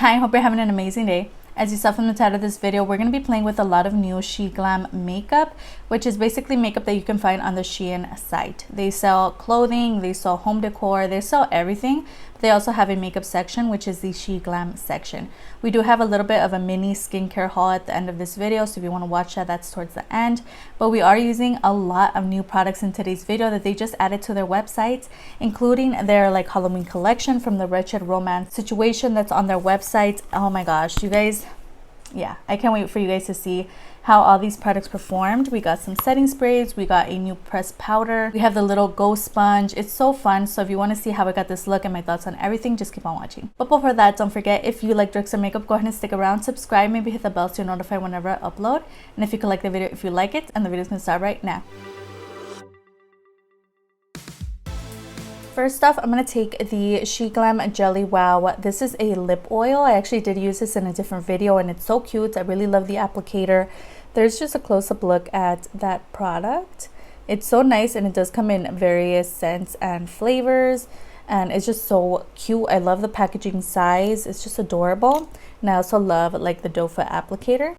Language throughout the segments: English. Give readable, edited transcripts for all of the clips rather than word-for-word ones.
Hi, I hope you're having an amazing day. As you saw from the title of this video, we're going to be playing with a lot of new Sheglam makeup, which is basically makeup that you can find on the Shein site. They sell clothing, they sell home decor, they sell everything. They also have a makeup section, which is the Sheglam section. We do have a little bit of a mini skincare haul at the end of this video, so if you want to watch that, that's towards the end. But we are using a lot of new products in today's video that they just added to their websites, including their Halloween collection from the Wretched romance situation that's on their website. Oh my gosh, you guys, yeah, I can't wait for you guys to see how all these products performed. We got some setting sprays, we got a new pressed powder, we have the little ghost sponge. It's so fun. So if you want to see how I got this look and my thoughts on everything, just keep on watching. But before that, don't forget, if you like tricks or makeup, go ahead and stick around, subscribe, maybe hit the bell so you're notified whenever I upload. And if you could like the video if you like it, and the video's gonna start right now. First off, I'm going to take the Glam Jelly. Wow, this is a lip oil. I actually did use this in a different video and it's so cute. I really love the applicator. There's just a close-up look at that product. It's so nice and it does come in various scents and flavors and it's just so cute. I love the packaging size. It's just adorable. And I also love the doe foot applicator.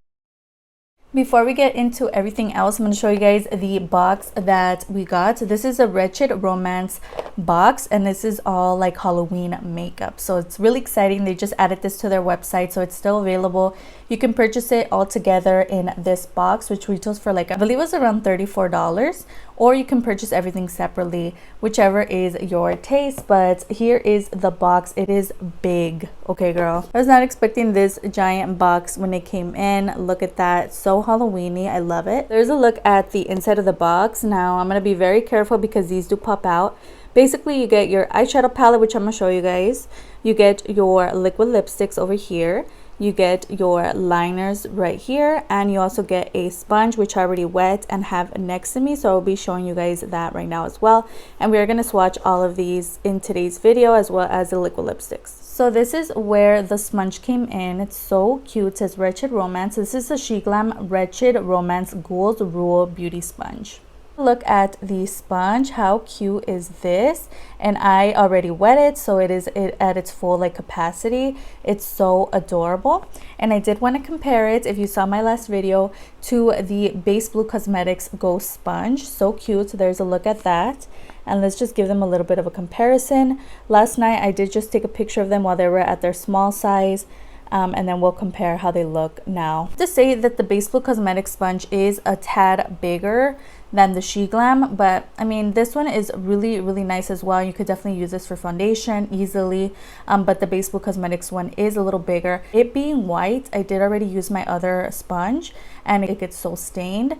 Before we get into everything else, I'm going to show you guys the box that we got. This is a Wretched romance box and this is all Halloween makeup. So it's really exciting. They just added this to their website, so it's still available. You can purchase it all together in this box, which retails for I believe it was around $34, or you can purchase everything separately, whichever is your taste. But here is the box. It is big. Okay, girl, I was not expecting this giant box when it came in. Look at that, so Halloweeny. I love it. There's a look at the inside of the box. Now I'm gonna be very careful because these do pop out. Basically, you get your eyeshadow palette, which I'm gonna show you guys. You get your liquid lipsticks over here. You get your liners right here, and you also get a sponge, which I already wet and have next to me, so I'll be showing you guys that right now as well. And we are going to swatch all of these in today's video, as well as the liquid lipsticks. So this is where the sponge came in. It's so cute. It says Wretched Romance. This is the Sheglam Wretched Romance Ghouls Rule Beauty Sponge. Look at the sponge. How cute is this? And I already wet it, so it is at its full capacity. It's so adorable. And I did want to compare it, if you saw my last video, to the Base Blue Cosmetics Ghost Sponge. So cute. So there's a look at that. And let's just give them a little bit of a comparison. Last night I did just take a picture of them while they were at their small size. And then we'll compare how they look now. To say that the Base Blue Cosmetics sponge is a tad bigger than the Sheglam, but I mean, this one is really nice as well. You could definitely use this for foundation easily, but the Base Blue Cosmetics one is a little bigger. It being white, I did already use my other sponge and it gets so stained,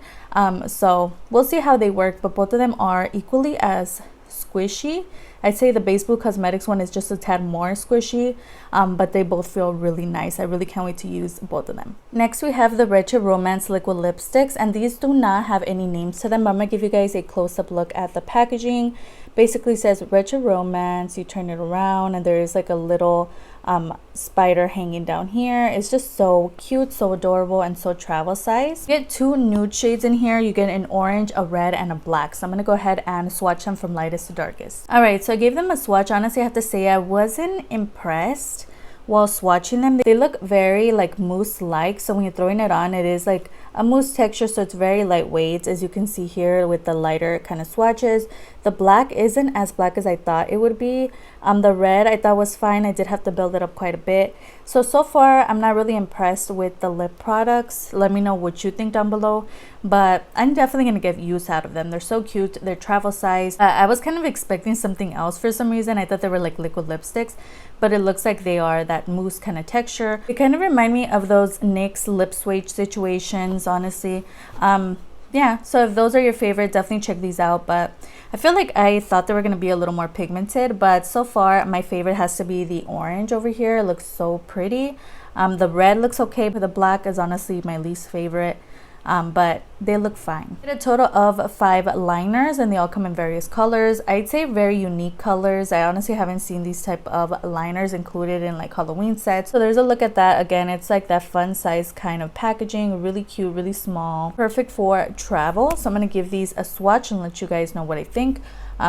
so we'll see how they work, but both of them are equally as squishy. I'd say the Base Blue Cosmetics one is just a tad more squishy, but they both feel really nice. I really can't wait to use both of them. Next, we have the Wretched Romance liquid lipsticks, and these do not have any names to them, but I'm gonna give you guys a close-up look at the packaging. Basically says Wretched Romance. You turn it around and there is a little spider hanging down here. It's just so cute, so adorable, and so travel size. You get two nude shades in here. You get an orange, a red, and a black. So I'm gonna go ahead and swatch them from lightest to darkest. All right, so I gave them a swatch. Honestly, I have to say I wasn't impressed while swatching them. They look very mousse-like, so when you're throwing it on, it is a mousse texture, so it's very lightweight, as you can see here with the lighter kind of swatches. The black isn't as black as I thought it would be. The red I thought was fine. I did have to build it up quite a bit. So far I'm not really impressed with the lip products. Let me know what you think down below, but I'm definitely gonna get use out of them. They're so cute. They're travel size. I was kind of expecting something else for some reason. I thought they were liquid lipsticks, but it looks like they are that mousse kind of texture. They kind of remind me of those NYX lip swatch situations, honestly. Yeah, so if those are your favorite, definitely check these out. But I feel like I thought they were going to be a little more pigmented, but so far my favorite has to be the orange over here. It looks so pretty. The red looks okay, but the black is honestly my least favorite. But they look fine. I did a total of 5 liners and they all come in various colors. I'd say very unique colors. I honestly haven't seen these type of liners included in Halloween sets. So there's a look at that. Again, it's that fun size kind of packaging, really cute, really small, perfect for travel. So I'm gonna give these a swatch and let you guys know what I think.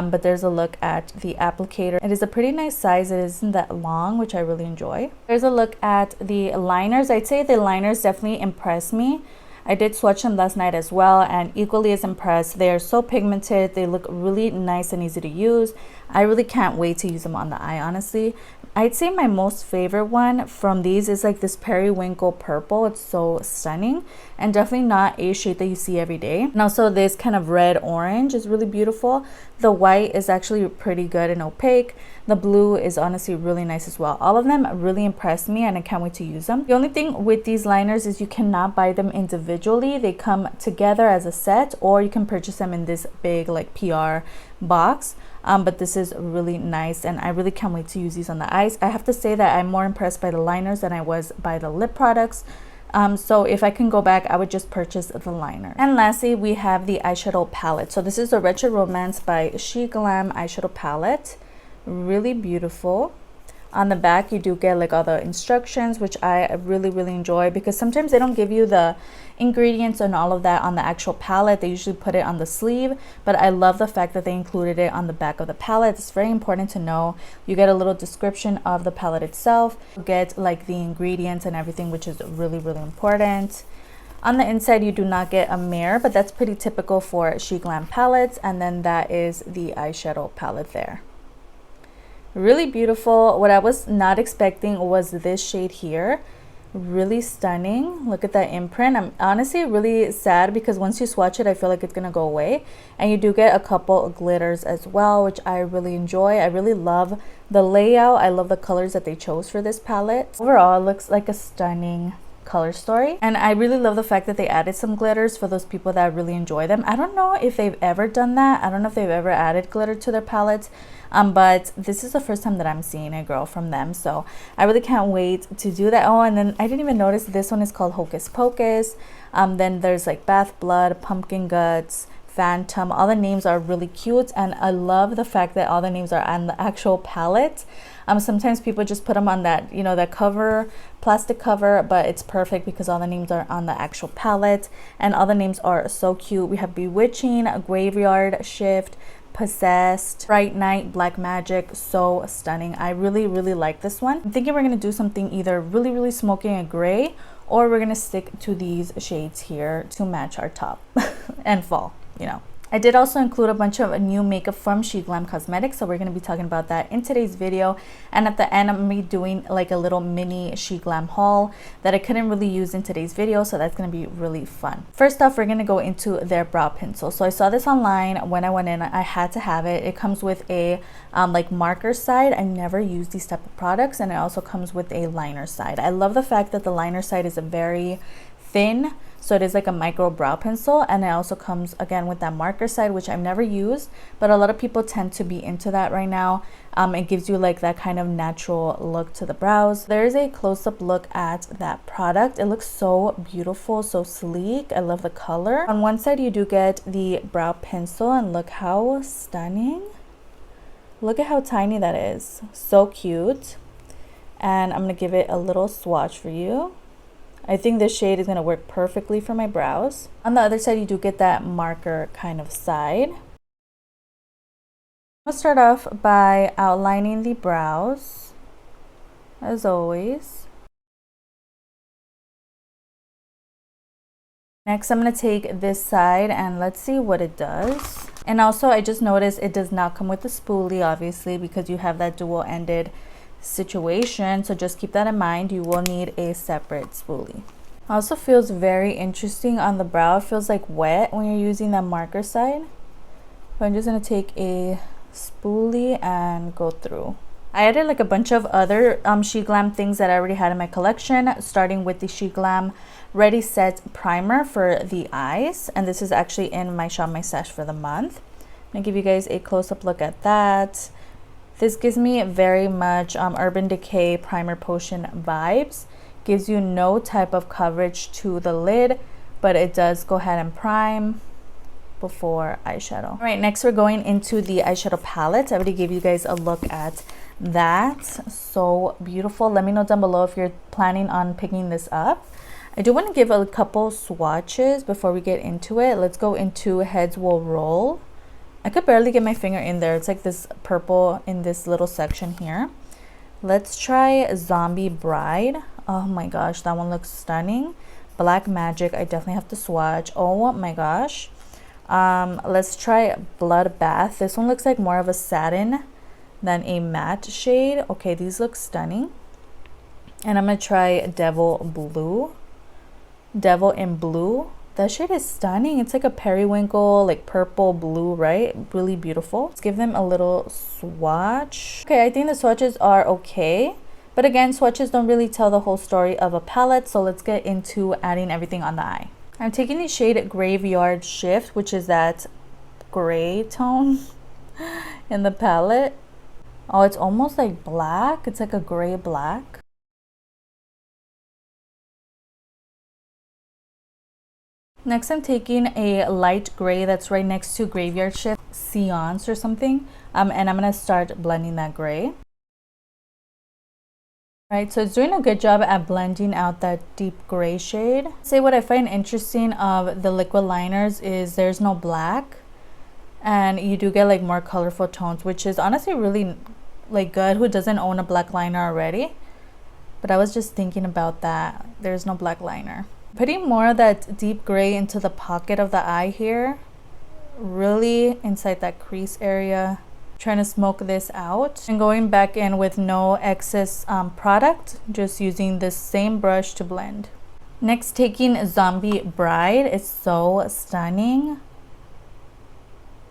but there's a look at the applicator. It is a pretty nice size. It isn't that long, which I really enjoy. There's a look at the liners. I'd say the liners definitely impressed me. I did swatch them last night as well, and equally as impressed. They are so pigmented. They look really nice and easy to use. I really can't wait to use them on the eye, honestly. I'd say my most favorite one from these is like this periwinkle purple. It's so stunning and definitely not a shade that you see every day. And also this kind of red orange is really beautiful. The white is actually pretty good and opaque. The blue is honestly really nice as well. All of them really impressed me and I can't wait to use them. The only thing with these liners is you cannot buy them individually. They come together as a set, or you can purchase them in this big like PR box. But this is really nice and I really can't wait to use these on the eyes. I have to say that I'm more impressed by the liners than I was by the lip products. So if I can go back, I would just purchase the liner. And lastly, we have the eyeshadow palette. So this is the Wretched Romance by Sheglam eyeshadow palette. Really beautiful. On the back you do get like all the instructions, which I really enjoy, because sometimes they don't give you the ingredients and all of that on the actual palette. They usually put it on the sleeve, but I love the fact that they included it on the back of the palette. It's very important to know. You get a little description of the palette itself, you get like the ingredients and everything, which is really important. On the inside you do not get a mirror, but that's pretty typical for Sheglam palettes. And then that is the eyeshadow palette there. Really beautiful. What I was not expecting was this shade here. Really stunning. Look at that imprint. I'm honestly really sad because once you swatch it, I feel like it's gonna go away. And you do get a couple of glitters as well, which I really enjoy. I really love the layout. I love the colors that they chose for this palette. Overall, it looks like a stunning color story, and I really love the fact that they added some glitters for those people that really enjoy them. I don't know if they've ever done that. I don't know if they've ever added glitter to their palettes, but this is the first time that I'm seeing a girl from them, so I really can't wait to do that. Oh, and then I didn't even notice this one is called Hocus Pocus. Then there's like Bath Blood, Pumpkin Guts, Phantom. All the names are really cute, and I love the fact that all the names are on the actual palette. Sometimes people just put them on that, you know, that cover, plastic cover, but it's perfect because all the names are on the actual palette, and all the names are so cute. We have Bewitching, Graveyard Shift, Possessed, Bright Night, Black Magic. So stunning. I really like this one. I'm thinking we're gonna do something either really smoky and gray, or we're gonna stick to these shades here to match our top and fall, you know. I did also include a bunch of new makeup from Sheglam Cosmetics, so we're going to be talking about that in today's video. And at the end, I'm going to be doing like a little mini Sheglam haul that I couldn't really use in today's video, so that's going to be really fun. First off, we're going to go into their brow pencil. So I saw this online when I went in. I had to have it. It comes with a like marker side. I never use these type of products, and it also comes with a liner side. I love the fact that the liner side is a very thin, so it is like a micro brow pencil, and it also comes again with that marker side, which I've never used, but a lot of people tend to be into that right now. It gives you like that kind of natural look to the brows. There's a close-up look at that product. It looks so beautiful, so sleek. I love the color. On one side you do get the brow pencil, and look how stunning. Look at how tiny that is. So cute. And I'm gonna give it a little swatch for you. I think this shade is going to work perfectly for my brows. On the other side, you do get that marker kind of side. I'll start off by outlining the brows, as always. Next, I'm going to take this side and let's see what it does. And also, I just noticed it does not come with a spoolie, obviously, because you have that dual-ended situation, so just keep that in mind. You will need a separate spoolie. Also feels very interesting on the brow. It feels like wet when you're using that marker side. So I'm just going to take a spoolie and go through. I added like a bunch of other Sheglam things that I already had in my collection, starting with the Sheglam Ready Set Primer for the eyes, and this is actually in my Shop My Stash for the month. I'm going to give you guys a close-up look at that. This gives me very much Urban Decay Primer Potion vibes. Gives you no type of coverage to the lid, but it does go ahead and prime before eyeshadow. All right, next we're going into the eyeshadow palette. I already gave you guys a look at that. So beautiful. Let me know down below if you're planning on picking this up. I do want to give a couple swatches before we get into it. Let's go into Heads Will Roll. I could barely get my finger in there. It's like this purple in this little section here. Let's try Zombie Bride. Oh my gosh, that one looks stunning. Black Magic, I definitely have to swatch. Oh my gosh. Let's try Blood Bath. This one looks like more of a satin than a matte shade. Okay, these look stunning. And I'm gonna try Devil in Blue. That shade is stunning. It's like a periwinkle, like purple blue, right? Really beautiful. Let's give them a little swatch. Okay, I think the swatches are okay. But again, swatches don't really tell the whole story of a palette. So let's get into adding everything on the eye. I'm taking the shade Graveyard Shift, which is that gray tone in the palette. Oh, it's almost like black. It's like a gray black. Next, I'm taking a light gray that's right next to Graveyard Shift, Seance or something, and I'm gonna start blending that gray. Right, so it's doing a good job at blending out that deep gray shade. Say what I find interesting of the liquid liners is there's no black, and you do get like more colorful tones, which is honestly really like good. Who doesn't own a black liner already? But I was just thinking about that. There's no black liner. Putting more of that deep gray into the pocket of the eye here, really inside that crease area. Trying to smoke this out and going back in with no excess product, just using this same brush to blend. Next, taking Zombie Bride. It's so stunning.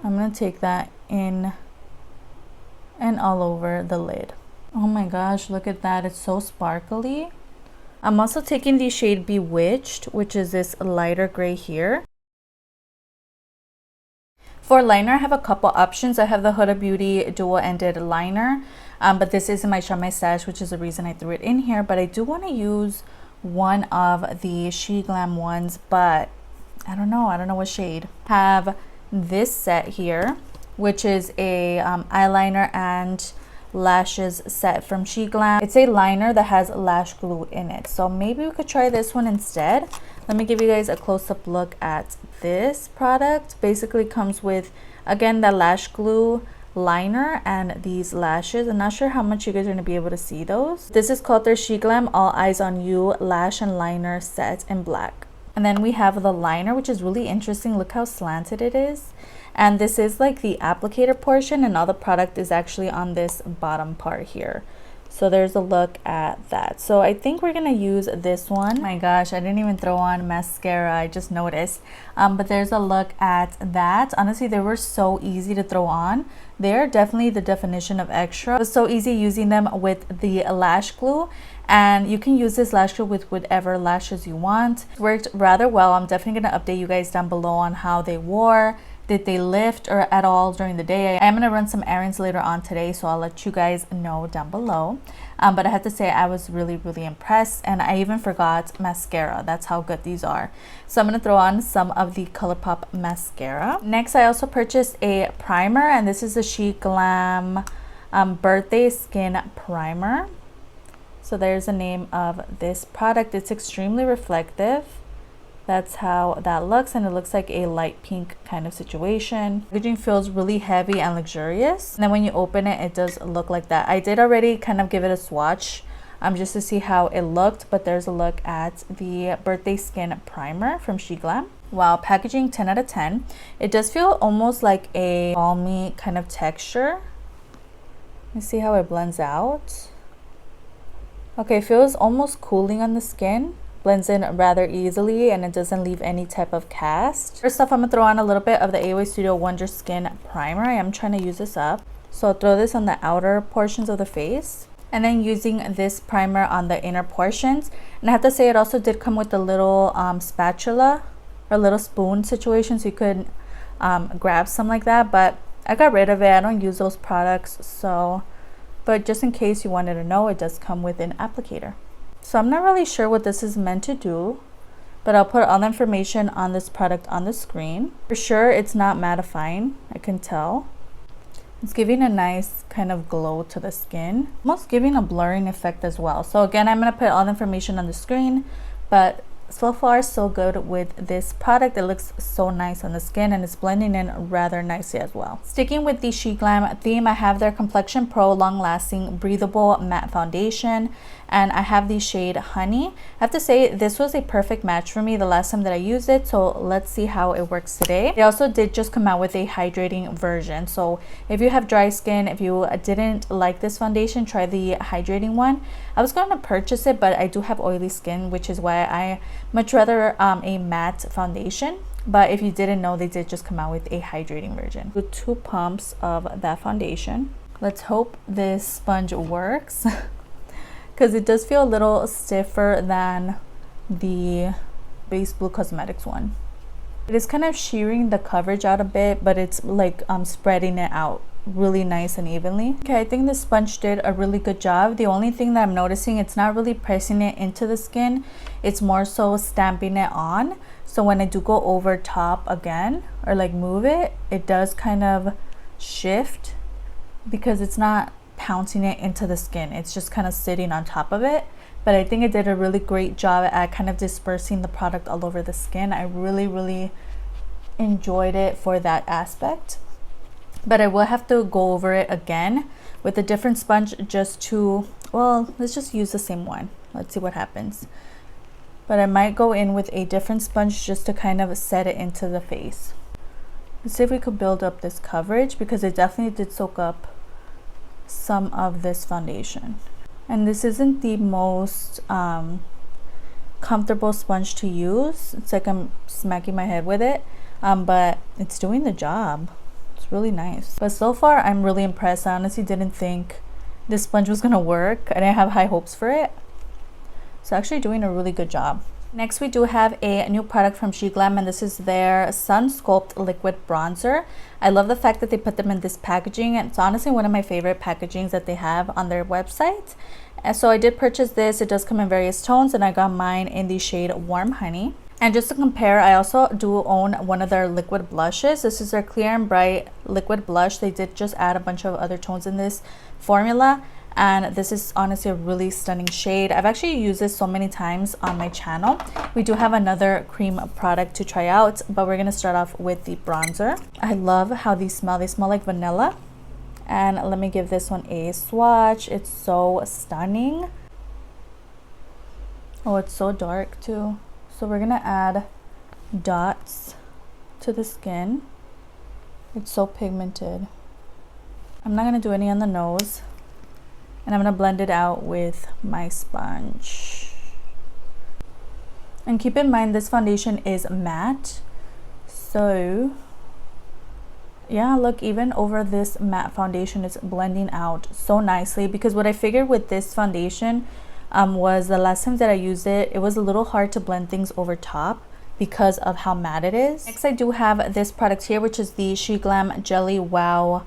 I'm gonna take that in and all over the lid. Oh my gosh, look at that. It's so sparkly. I'm also taking the shade Bewitched, which is this lighter gray here. For liner, I have a couple options. I have the Huda Beauty dual-ended liner, but this isn't my Shop My Stash, which is the reason I threw it in here. But I do want to use one of the Sheglam ones, but I don't know what shade. Have this set here, which is a eyeliner and lashes set from Sheglam. It's a liner that has lash glue in it, so maybe we could try this one instead. Let me give you guys a close-up look at this product. Basically comes with, again, the lash glue liner and these lashes. I'm not sure how much you guys are going to be able to see those. This is called their Sheglam All Eyes on You lash and liner set in black. And then we have the liner, which is really interesting. Look how slanted it is. And this is like the applicator portion, and all the product is actually on this bottom part here. So there's a look at that. So I think we're gonna use this one. Oh my gosh, I didn't even throw on mascara, I just noticed. But there's a look at that. Honestly, they were so easy to throw on. They're definitely the definition of extra. It was so easy using them with the lash glue, and you can use this lash glue with whatever lashes you want. It worked rather well. I'm definitely gonna update you guys down below on how they wore. Did they lift or at all during the day? I am going to run some errands later on today, so I'll let you guys know down below. But I have to say I was really impressed, and I even forgot mascara. That's how good these are. So I'm going to throw on some of the Colourpop mascara. Next, I also purchased a primer, and this is the Sheglam Birthday Skin Primer. So there's the name of this product. It's extremely reflective. That's how that looks, and it looks like a light pink kind of situation. Packaging feels really heavy and luxurious, and then when you open it, it does look like that. I did already kind of give it a swatch just to see how it looked, but there's a look at the Birthday Skin Primer from Sheglam. Wow, packaging 10 out of 10. It does feel almost like a balmy kind of texture. Let me see how it blends out. Okay, it feels almost cooling on the skin. Blends in rather easily, and it doesn't leave any type of cast. First off, I'm gonna throw on a little bit of the AOA Studio Wonder Skin Primer. I am trying to use this up, so I'll throw this on the outer portions of the face, and then using this primer on the inner portions. And I have to say, it also did come with a little spatula or little spoon situation, so you could grab some like that, but I got rid of it. I don't use those products, so, but just in case you wanted to know, it does come with an applicator. So I'm not really sure what this is meant to do, but I'll put all the information on this product on the screen. For sure, it's not mattifying, I can tell. It's giving a nice kind of glow to the skin, almost giving a blurring effect as well. So again, I'm gonna put all the information on the screen, but so far so good with this product. It looks so nice on the skin and it's blending in rather nicely as well. Sticking with the Sheglam theme, I have their Complexion Pro Long Lasting Breathable Matte Foundation, and I have the shade Honey. I have to say this was a perfect match for me the last time that I used it, so let's see how it works today. They also did just come out with a hydrating version, so if you have dry skin, if you didn't like this foundation, try the hydrating one. I was going to purchase it, but I do have oily skin, which is why I much rather a matte foundation. But if you didn't know, they did just come out with a hydrating version. With 2 pumps of that foundation. Let's hope this sponge works because it does feel a little stiffer than the Base Blue Cosmetics one. It is kind of shearing the coverage out a bit, but it's like spreading it out really nice and evenly. Okay, I think the sponge did a really good job. The only thing that I'm noticing, it's not really pressing it into the skin, it's more so stamping it on. So when I do go over top again or like move it, it does kind of shift because it's not pouncing it into the skin, it's just kind of sitting on top of it. But I think it did a really great job at kind of dispersing the product all over the skin. I really enjoyed it for that aspect. But I will have to go over it again with a different sponge just to, well, let's just use the same one. Let's see what happens. But I might go in with a different sponge just to kind of set it into the face. Let's see if we could build up this coverage because it definitely did soak up some of this foundation. And this isn't the most comfortable sponge to use. It's like I'm smacking my head with it, but it's doing the job. Really nice. But so far I'm really impressed. I honestly didn't think this sponge was gonna work. I didn't have high hopes for it. It's actually doing a really good job. Next we do have a new product from Sheglam, and this is their Sun Sculpt Liquid Bronzer. I love the fact that they put them in this packaging, and it's honestly one of my favorite packagings that they have on their website. And so I did purchase this. It does come in various tones, and I got mine in the shade Warm Honey. And just to compare, I also do own one of their liquid blushes. This is their Clear and Bright Liquid Blush. They did just add a bunch of other tones in this formula. And this is honestly a really stunning shade. I've actually used this so many times on my channel. We do have another cream product to try out, but we're going to start off with the bronzer. I love how these smell. They smell like vanilla. And let me give this one a swatch. It's so stunning. Oh, it's so dark too. So we're gonna add dots to the skin. It's so pigmented. I'm not gonna do any on the nose, and I'm gonna blend it out with my sponge. And keep in mind this foundation is matte, so yeah, look, even over this matte foundation it's blending out so nicely. Because what I figured with this foundation was the last time that I used it, it was a little hard to blend things over top because of how matte it is. Next, I do have this product here, which is the Glam Jelly Wow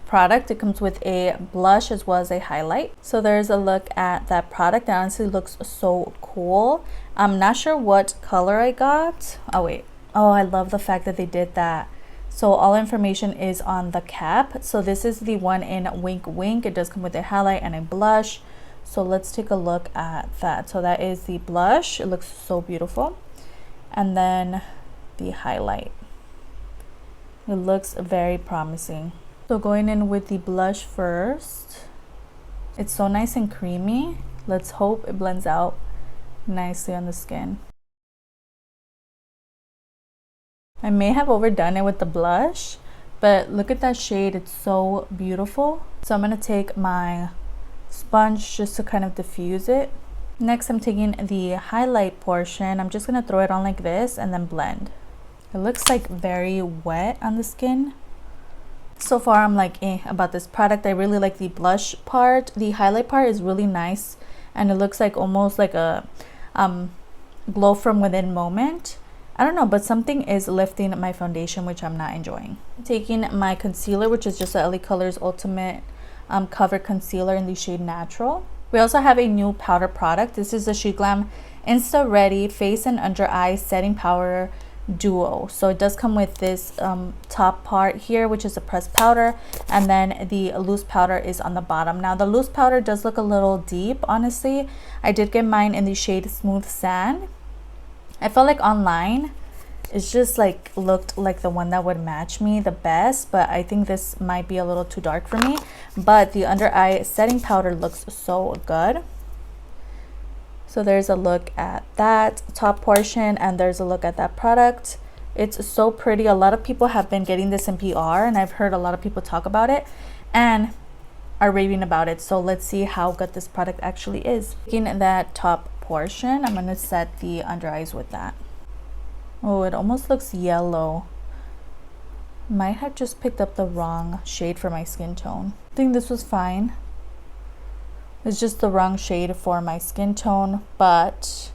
product. It comes with a blush as well as a highlight. So there's a look at that product. It honestly looks so cool. I'm not sure what color I got. Oh wait, oh, I love the fact that they did that. So all information is on the cap. So this is the one in Wink Wink. It does come with a highlight and a blush. So let's take a look at that. So that is the blush. It looks so beautiful. And then the highlight. It looks very promising. So going in with the blush first. It's so nice and creamy. Let's hope it blends out nicely on the skin. I may have overdone it with the blush, but look at that shade. It's so beautiful. So I'm going to take my sponge just to kind of diffuse it. Next, I'm taking the highlight portion. I'm just going to throw it on like this and then blend. It looks like very wet on the skin. So far, I'm like about this product. I really like the blush part. The highlight part is really nice, and it looks like almost like a glow from within moment. I don't know, but something is lifting my foundation, which I'm not enjoying. I'm taking my concealer, which is just the LA Colors Ultimate Cover Concealer in the shade Natural. We also have a new powder product. This is the Sheglam Insta Ready Face and Under Eye Setting Powder Duo. So it does come with this top part here, which is a pressed powder, and then the loose powder is on the bottom. Now the loose powder does look a little deep, honestly. I did get mine in the shade Smooth Sand, I felt like online it's just like looked like the one that would match me the best, but I think this might be a little too dark for me. But the under eye setting powder looks so good. So there's a look at that top portion, and there's a look at that product. It's so pretty. A lot of people have been getting this in PR, and I've heard a lot of people talk about it and are raving about it. So let's see how good this product actually is. Taking that top portion, I'm gonna set the under eyes with that. Oh, it almost looks yellow. Might have just picked up the wrong shade for my skin tone. I think this was fine. It's just the wrong shade for my skin tone, but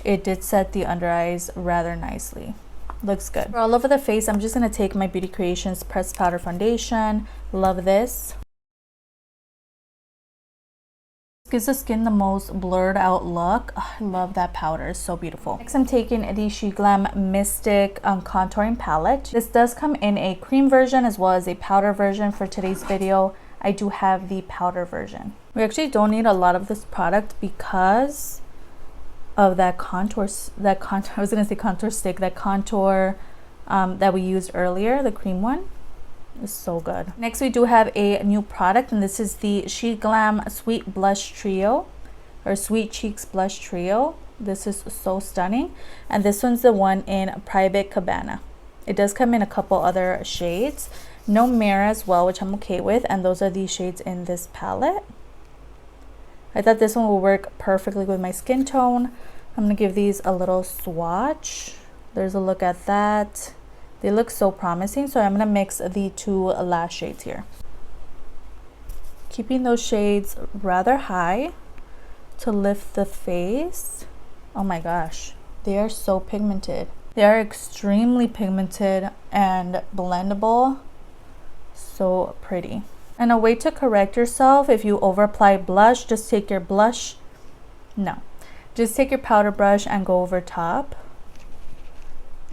it did set the under eyes rather nicely. Looks good. For all over the face, I'm just gonna take my Beauty Creations Pressed Powder Foundation. Love this. Gives the skin the most blurred out look. Oh, I love that powder, it's so beautiful. Next, I'm taking the Sheglam Mystic Contouring Palette. This does come in a cream version as well as a powder version. For today's video, I do have the powder version. We actually don't need a lot of this product because of that contour that we used earlier, the cream one. Is so good. Next, we do have a new product, and this is the Sheglam Sweet Blush Trio, or Sweet Cheeks Blush Trio. This is so stunning, and this one's the one in Private Cabana. It does come in a couple other shades, no mirror as well, which I'm okay with, and those are the shades in this palette. I thought this one will work perfectly with my skin tone. I'm gonna give these a little swatch. There's a look at that. They look so promising, so I'm gonna mix the two lash shades here. Keeping those shades rather high to lift the face. Oh my gosh, they are so pigmented. They are extremely pigmented and blendable. So pretty. And a way to correct yourself if you over apply blush, just take your just take your powder brush and go over top.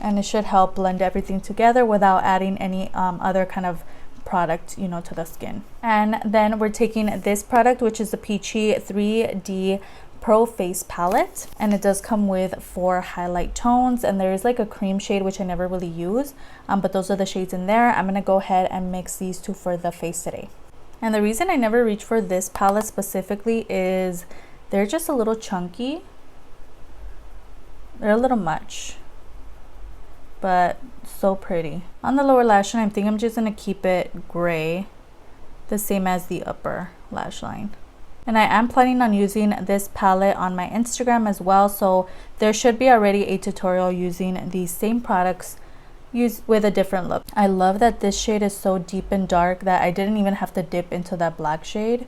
And it should help blend everything together without adding any other kind of product, you know, to the skin. And then we're taking this product, which is the Peachy 3D Pro Face Palette, and it does come with 4 highlight tones, and there is like a cream shade which I never really use, but those are the shades in there. I'm gonna go ahead and mix these two for the face today. And the reason I never reach for this palette specifically is they're just a little chunky. They're a little much, but so pretty. On the lower lash line, I think I'm just gonna keep it gray, the same as the upper lash line. And I am planning on using this palette on my Instagram as well, so there should be already a tutorial using these same products used with a different look. I love that this shade is so deep and dark that I didn't even have to dip into that black shade.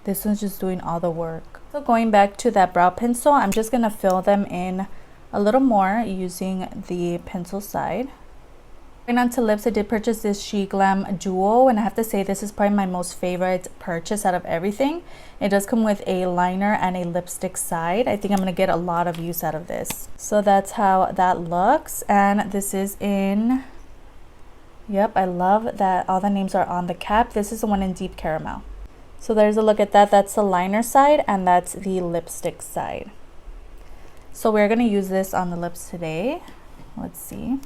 This one's just doing all the work. So going back to that brow pencil, I'm just gonna fill them in a little more using the pencil side. Going on to lips, I did purchase this Sheglam Duo, and I have to say this is probably my most favorite purchase out of everything. It does come with a liner and a lipstick side. I think I'm gonna get a lot of use out of this. So that's how that looks, and this is in, yep, I love that all the names are on the cap. This is the one in Deep Caramel. So there's a look at that. That's the liner side, and that's the lipstick side. So we're gonna use this on the lips today. Let's see.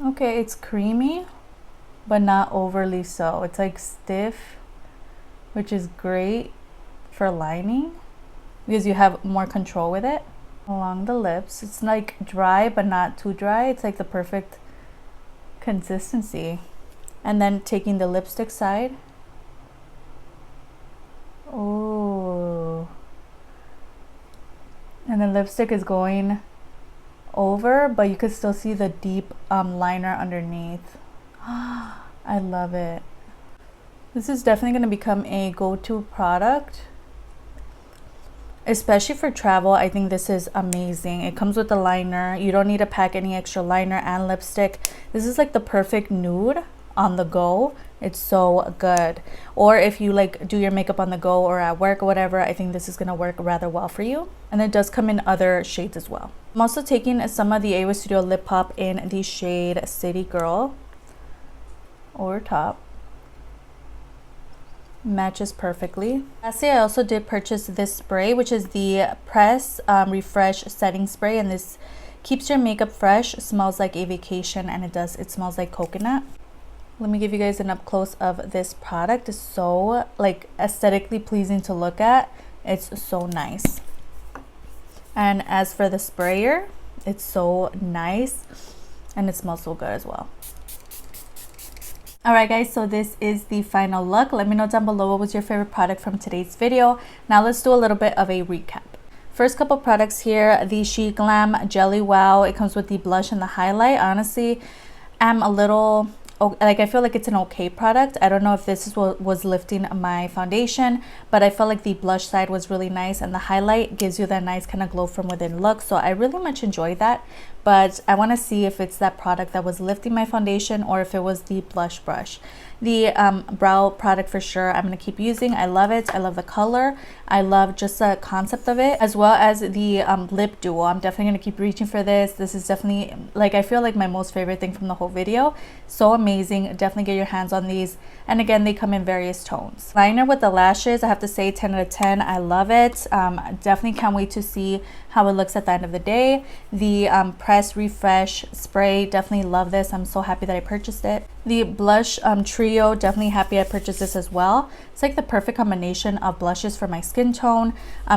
Okay, it's creamy, but not overly so. It's like stiff, which is great for lining because you have more control with it. Along the lips, it's like dry, but not too dry. It's like the perfect consistency. And then taking the lipstick side. Oh, and the lipstick is going over, but you could still see the deep liner underneath. I love it. This is definitely going to become a go-to product, especially for travel. I think this is amazing. It comes with the liner. You don't need to pack any extra liner and lipstick. This is like the perfect nude on the go. It's so good. Or if you like do your makeup on the go or at work or whatever, I think this is going to work rather well for you. And it does come in other shades as well. I'm also taking some of the AOA Studio Lip Pop in the shade City Girl over top. Matches perfectly. Lastly, I also did purchase this spray, which is the Press Refresh Setting Spray, and this keeps your makeup fresh, smells like a vacation, and it smells like coconut. Let me give you guys an up close of this product. It's so like aesthetically pleasing to look at. It's so nice. And as for the sprayer, it's so nice and it smells so good as well. Alright guys, so this is the final look. Let me know down below what was your favorite product from today's video. Now let's do a little bit of a recap. First couple products here, the Chic Glam Jelly Wow. It comes with the blush and the highlight. Honestly, I'm a little, like, I feel like it's an okay product. I don't know if this is what was lifting my foundation, but I felt like the blush side was really nice and the highlight gives you that nice kind of glow from within look. So I really much enjoyed that, but I want to see if it's that product that was lifting my foundation or if it was the blush brush. The brow product for sure I'm going to keep using. I love it. I love the color. I love just the concept of it, as well as the lip duo. I'm definitely going to keep reaching for this. This is definitely, like, I feel like my most favorite thing from the whole video. So amazing. Definitely get your hands on these. And again, they come in various tones. Liner with the lashes, I have to say 10 out of 10. I love it. Definitely can't wait to see how it looks at the end of the day. The Press Refresh Spray, definitely love this. I'm so happy that I purchased it. The blush trio, definitely happy I purchased this as well. It's like the perfect combination of blushes for my skin tone.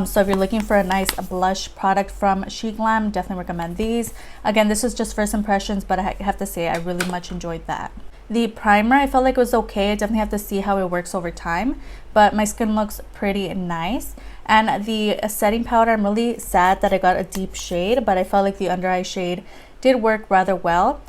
So if you're looking for a nice blush product from Chic Glam, definitely recommend these. Again, this is just first impressions, but I have to say I really much enjoyed that. The primer, I felt like it was okay. I definitely have to see how it works over time, but my skin looks pretty nice. And the setting powder, I'm really sad that I got a deep shade, but I felt like the under eye shade did work rather well,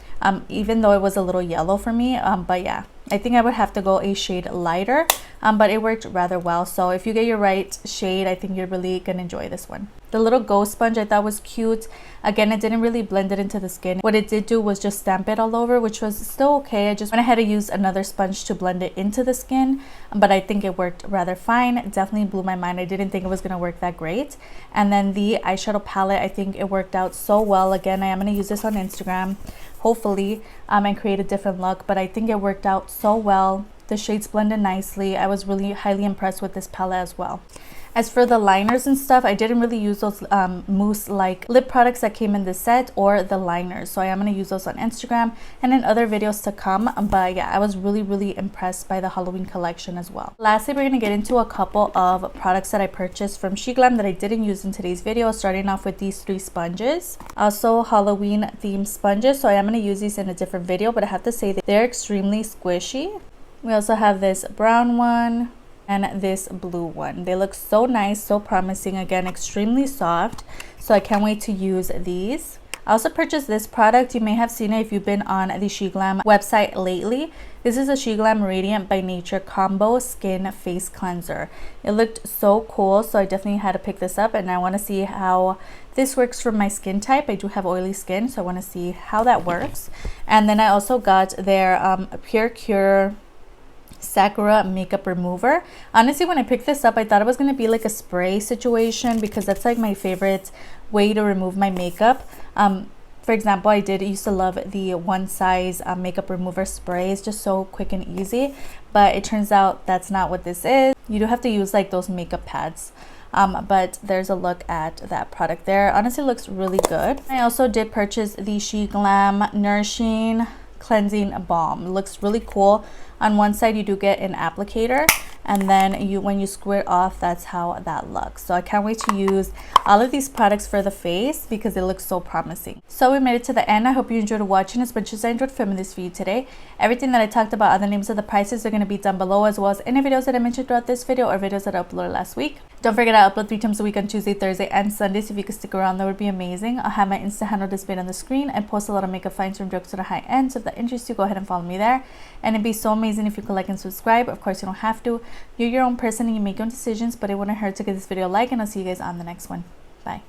even though it was a little yellow for me. But yeah, I think I would have to go a shade lighter, but it worked rather well. So if you get your right shade, I think you're really gonna enjoy this one. The little ghost sponge I thought was cute. Again, it didn't really blend it into the skin. What it did do was just stamp it all over, which was still okay. I just went ahead and used another sponge to blend it into the skin, but I think it worked rather fine. It definitely blew my mind. I didn't think it was gonna work that great. And then the eyeshadow palette, I think it worked out so well. Again, I am gonna use this on Instagram, hopefully, and create a different look, but I think it worked out so well. The shades blended nicely. I was really highly impressed with this palette as well. As for the liners and stuff, I didn't really use those mousse-like lip products that came in this set or the liners. So I am going to use those on Instagram and in other videos to come. But yeah, I was really impressed by the Halloween collection as well. Lastly, we're going to get into a couple of products that I purchased from Chic Glam that I didn't use in today's video, starting off with these 3 sponges. Also Halloween themed sponges. So I am going to use these in a different video, but I have to say that they're extremely squishy. We also have this brown one and this blue one. They look so nice, so promising. Again, extremely soft, so I can't wait to use these. I also purchased this product. You may have seen it if you've been on the Chic Glam website lately. This is a Chic Glam Radiant by Nature Combo Skin Face Cleanser. It looked so cool, so I definitely had to pick this up, and I want to see how this works for my skin type. I do have oily skin, so I want to see how that works. And then I also got their Pure Cure Sakura makeup remover. Honestly, when I picked this up, I thought it was going to be like a spray situation because that's like my favorite way to remove my makeup. For example, I used to love the One Size makeup remover spray. It's just so quick and easy, but it turns out that's not what this is. You do have to use like those makeup pads. But there's a look at that product there. Honestly, it looks really good. I also did purchase the Chic Glam Nourishing Cleansing Balm. It looks really cool. On one side you do get an applicator, and then when you squirt off, that's how that looks. So I can't wait to use all of these products for the face because it looks so promising. So we made it to the end. I hope you enjoyed watching as much as I enjoyed filming this for you today. Everything that I talked about, other names of the prices, are going to be down below, as well as any videos that I mentioned throughout this video or videos that I uploaded last week. Don't forget I upload 3 times a week on Tuesday, Thursday, and Sunday, so if you could stick around, that would be amazing. I'll have my Insta handle displayed on the screen and post a lot of makeup finds from drugstore to high end, so if that interests you, go ahead and follow me there. And it'd be so amazing if you could like and subscribe. Of course, you don't have to. You're your own person and you make your own decisions, but it wouldn't hurt to give this video a like, and I'll see you guys on the next one. Bye.